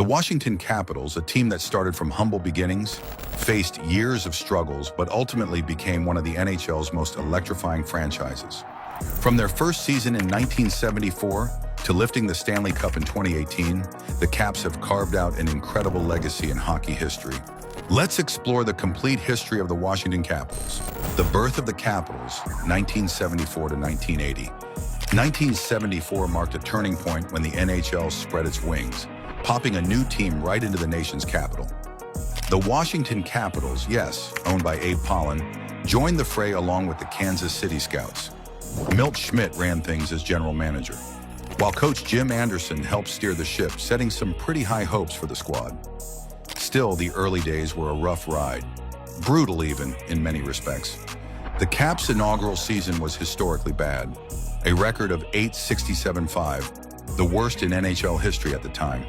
The Washington Capitals, a team that started from humble beginnings, faced years of struggles but ultimately became one of the NHL's most electrifying franchises. From their first season in 1974 to lifting the Stanley Cup in 2018, the Caps have carved out an incredible legacy in hockey history. Let's explore the complete history of the Washington Capitals. The birth of the Capitals, 1974 to 1980. 1974 marked a turning point when the NHL spread its wings, popping a new team right into the nation's capital. The Washington Capitals, yes, owned by David Poile, joined the fray along with the Kansas City Scouts. Milt Schmidt ran things as general manager, while coach Jim Anderson helped steer the ship, setting some pretty high hopes for the squad. Still, the early days were a rough ride, brutal even in many respects. The Caps' inaugural season was historically bad, a record of .867.5, the worst in NHL history at the time.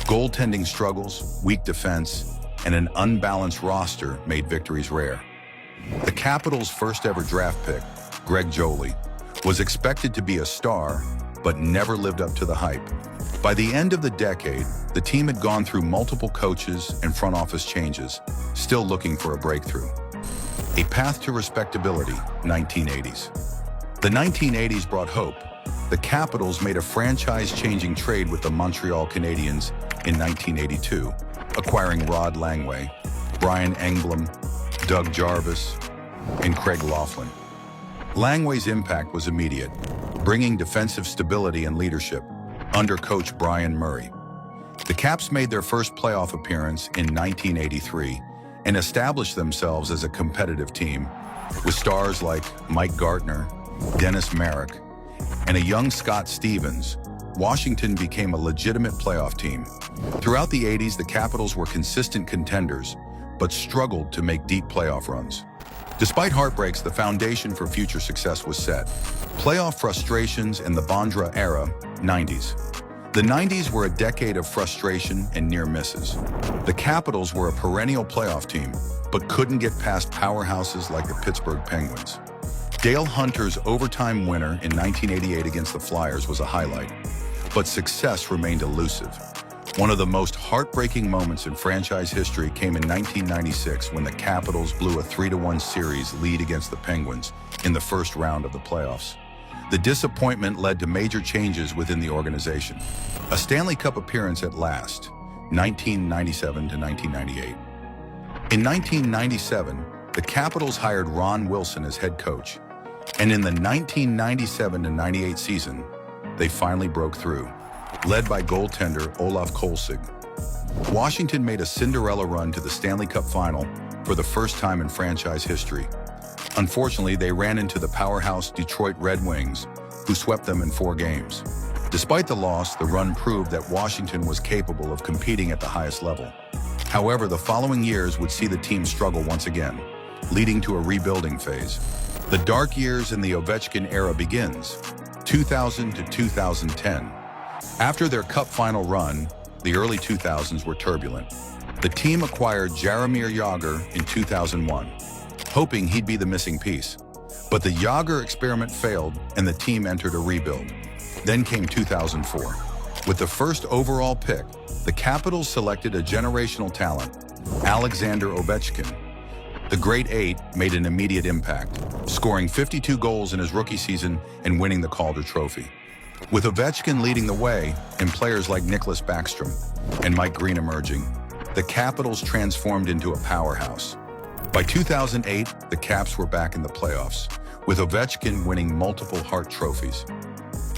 Goaltending struggles, weak defense, and an unbalanced roster made victories rare. The Capitals' first ever draft pick, Greg Jolie, was expected to be a star, but never lived up to the hype. By the end of the decade, the team had gone through multiple coaches and front office changes, still looking for a breakthrough. A path to respectability, 1980s. The 1980s brought hope. The Capitals made a franchise-changing trade with the Montreal Canadiens in 1982, acquiring Rod Langway, Brian Engblom, Doug Jarvis, and Craig Laughlin. Langway's impact was immediate, bringing defensive stability and leadership under coach Brian Murray. The Caps made their first playoff appearance in 1983 and established themselves as a competitive team with stars like Mike Gartner, Dennis Merrick, and a young Scott Stevens. Washington became a legitimate playoff team. Throughout the 80s, the Capitals were consistent contenders, but struggled to make deep playoff runs. Despite heartbreaks, the foundation for future success was set. Playoff frustrations and the Bondra Era, 90s. The 90s were a decade of frustration and near misses. The Capitals were a perennial playoff team, but couldn't get past powerhouses like the Pittsburgh Penguins. Dale Hunter's overtime winner in 1988 against the Flyers was a highlight, but success remained elusive. One of the most heartbreaking moments in franchise history came in 1996 when the Capitals blew a 3-1 series lead against the Penguins in the first round of the playoffs. The disappointment led to major changes within the organization. A Stanley Cup appearance at last, 1997 to 1998. In 1997, the Capitals hired Ron Wilson as head coach, and in the 1997-98 season, they finally broke through, led by goaltender Olaf Kolzig. Washington made a Cinderella run to the Stanley Cup final for the first time in franchise history. Unfortunately, they ran into the powerhouse Detroit Red Wings, who swept them in 4 games. Despite the loss, the run proved that Washington was capable of competing at the highest level. However, the following years would see the team struggle once again, leading to a rebuilding phase. The dark years in the Ovechkin era begins, 2000 to 2010. After their Cup final run, the early 2000s were turbulent. The team acquired Jaromir Jagr in 2001, hoping he'd be the missing piece. But the Jagr experiment failed and the team entered a rebuild. Then came 2004. With the first overall pick, the Capitals selected a generational talent, Alexander Ovechkin. The Great Eight made an immediate impact, scoring 52 goals in his rookie season and winning the Calder Trophy. With Ovechkin leading the way and players like Nicklas Backstrom and Mike Green emerging, the Capitals transformed into a powerhouse. By 2008, the Caps were back in the playoffs, with Ovechkin winning multiple Hart trophies.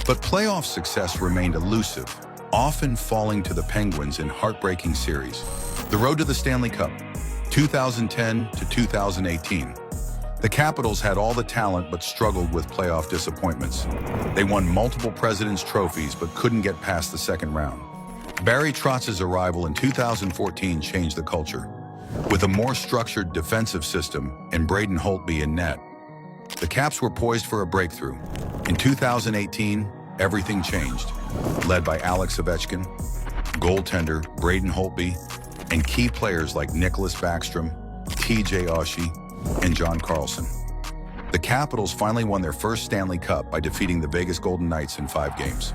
But playoff success remained elusive, often falling to the Penguins in heartbreaking series. The road to the Stanley Cup, 2010 to 2018. The Capitals had all the talent but struggled with playoff disappointments. They won multiple President's trophies but couldn't get past the second round. Barry Trotz's arrival in 2014 changed the culture. With a more structured defensive system and Braden Holtby in net, the Caps were poised for a breakthrough. In 2018, everything changed. Led by Alex Ovechkin, goaltender Braden Holtby, and key players like Nicklas Backstrom, TJ Oshie, and John Carlson. The Capitals finally won their first Stanley Cup by defeating the Vegas Golden Knights in 5 games.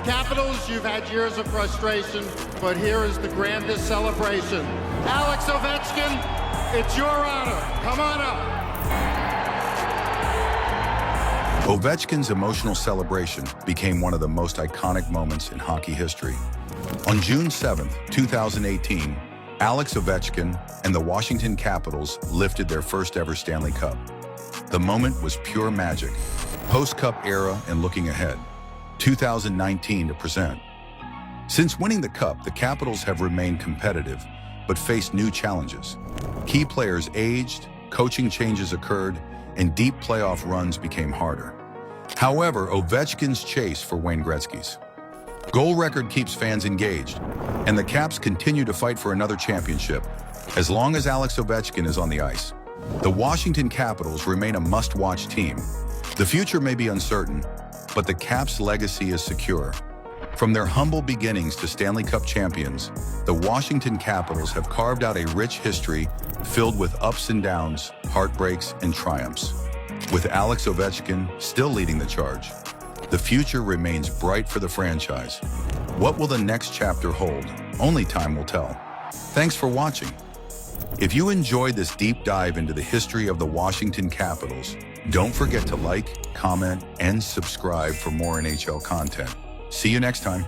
Capitals, you've had years of frustration, but here is the grandest celebration. Alex Ovechkin, it's your honor. Come on up. Ovechkin's emotional celebration became one of the most iconic moments in hockey history. On June 7, 2018, Alex Ovechkin and the Washington Capitals lifted their first ever Stanley Cup. The moment was pure magic. Post-Cup era and looking ahead, 2019 to present. Since winning the Cup, the Capitals have remained competitive, but faced new challenges. Key players aged, coaching changes occurred, and deep playoff runs became harder. However, Ovechkin's chase for Wayne Gretzky's goal record keeps fans engaged, and the Caps continue to fight for another championship as long as Alex Ovechkin is on the ice. The Washington Capitals remain a must-watch team. The future may be uncertain, but the Caps' legacy is secure. From their humble beginnings to Stanley Cup champions, the Washington Capitals have carved out a rich history filled with ups and downs, heartbreaks, and triumphs. With Alex Ovechkin still leading the charge, the future remains bright for the franchise. What will the next chapter hold? Only time will tell. Thanks for watching. If you enjoyed this deep dive into the history of the Washington Capitals, don't forget to like, comment, and subscribe for more NHL content. See you next time.